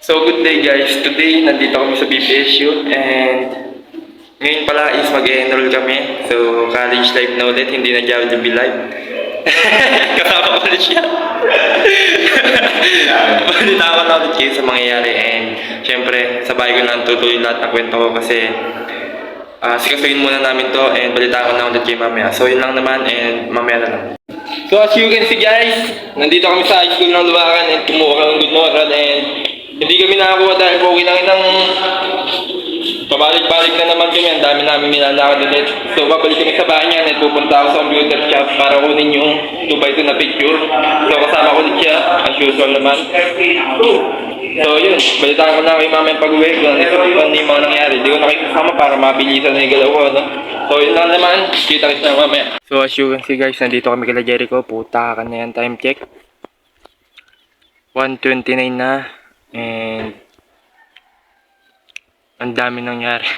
So good day guys, today nandito kami sa BPSU and ngayon pala is mag-enroll kami. So college life na ulit, hindi na Jollibee life. Kasama ko ulit siya. Balita ko na ulit kayo sa mangyayari and syempre sabay ko na tutuloy lahat ng kwento ko kasi sikasuin muna namin to and balita ko na ulit kayo mamaya. So yun lang naman and mamaya na lang. So as you can see guys, nandito kami sa high school ng Luwakan and kumuha kami ng good moral and hindi kami nakakuha dahil pogi lang ng pabalik-balik na naman kami. Ang dami namin nilalakad ulit. So babalik kami sa bahay niya at pupunta ako sa computer shop para kunin yung 2x2 na picture. So kasama ko ulit siya, as usual naman. So yun, balitaan ko na kayo mamaya pag-uwi kung ano yung mga nangyari. Hindi ko na kayo kasama para mabilisan na yung galaw ko. No? So yun lang naman, kita-kita na mamaya. So as you can see guys, nandito kami kila Jericho. Puta ka na yan, time check 1:29 na. And ang dami nangyari.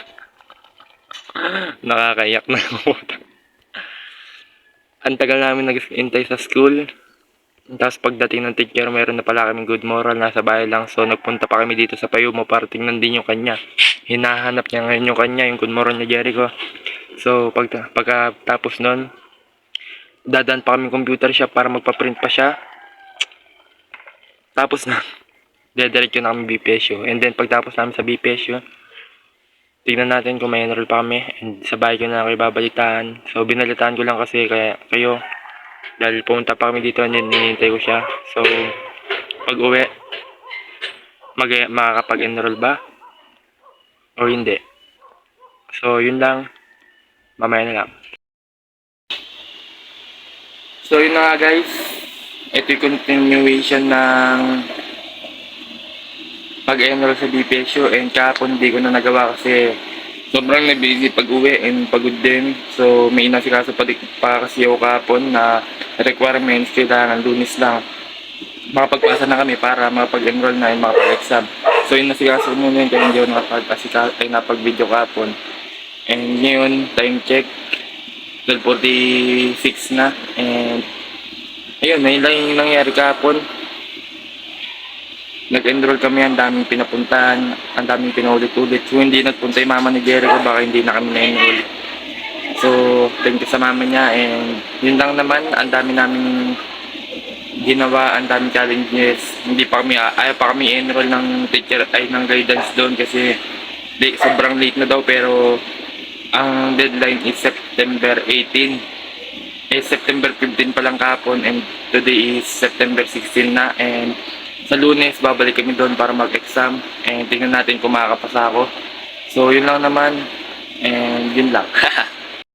Nakakaiyak na ako. Ang tagal namin nag-intay sa school. Tapos pagdating ng teacher, meron na pala kaming good moral, nasa bahay lang. So nagpunta pa kami dito sa Payumo para tingnan din yung kanya. Hinahanap niya ngayon yung kanya, yung good moral niya Jericho. So pagkatapos nun, dadaan pa kami computer shop para magpa-print pa siya. Tapos na, dediretso na kami BPSU. And then pagtapos namin sa BPSU, tignan natin kung may enroll pa kami. And sa bahay ko na kayo babalitaan. So binalitaan ko lang kasi kaya kayo. Dahil pumunta pa kami dito and hinihintay ko siya. So pag uwi, makakapag-enroll ba? O hindi? So yun lang. Mamaya na lang. So yun na nga guys. Ito yung continuation ng pag-enroll sa BPSU and kahapon hindi ko na nagawa kasi sobrang na-busy pag-uwi and pagod din. So may inasikaso pa kasi ako kahapon na requirements, kailangan Lunes lang makapagpasa na kami para makapag-enroll na and makapag-exam. So yung nasikaso muna yun kaya hindi ako napag-video kahapon. And ngayon, time check 12:46 na and ayun, ayun lang yung nangyari kahapon. Nag-enroll kami, ang daming pinapuntahan, ang daming pinaulit-ulit. So hindi nagpunta yung mama ni Jericho, baka hindi na kami na-enroll. So thank you sa mama niya and yun lang naman, ang dami namin ginawa, ang daming challenges. Hindi pa kami, ayaw pa kami enroll ng teacher ay ng guidance doon kasi sobrang late na daw pero ang deadline is September 18. September 15 pa lang kahapon and today is September 16 na and sa Lunes babalik kami doon para mag-exam and tingnan natin kung makakapasa ako. So yun lang naman and yun lang.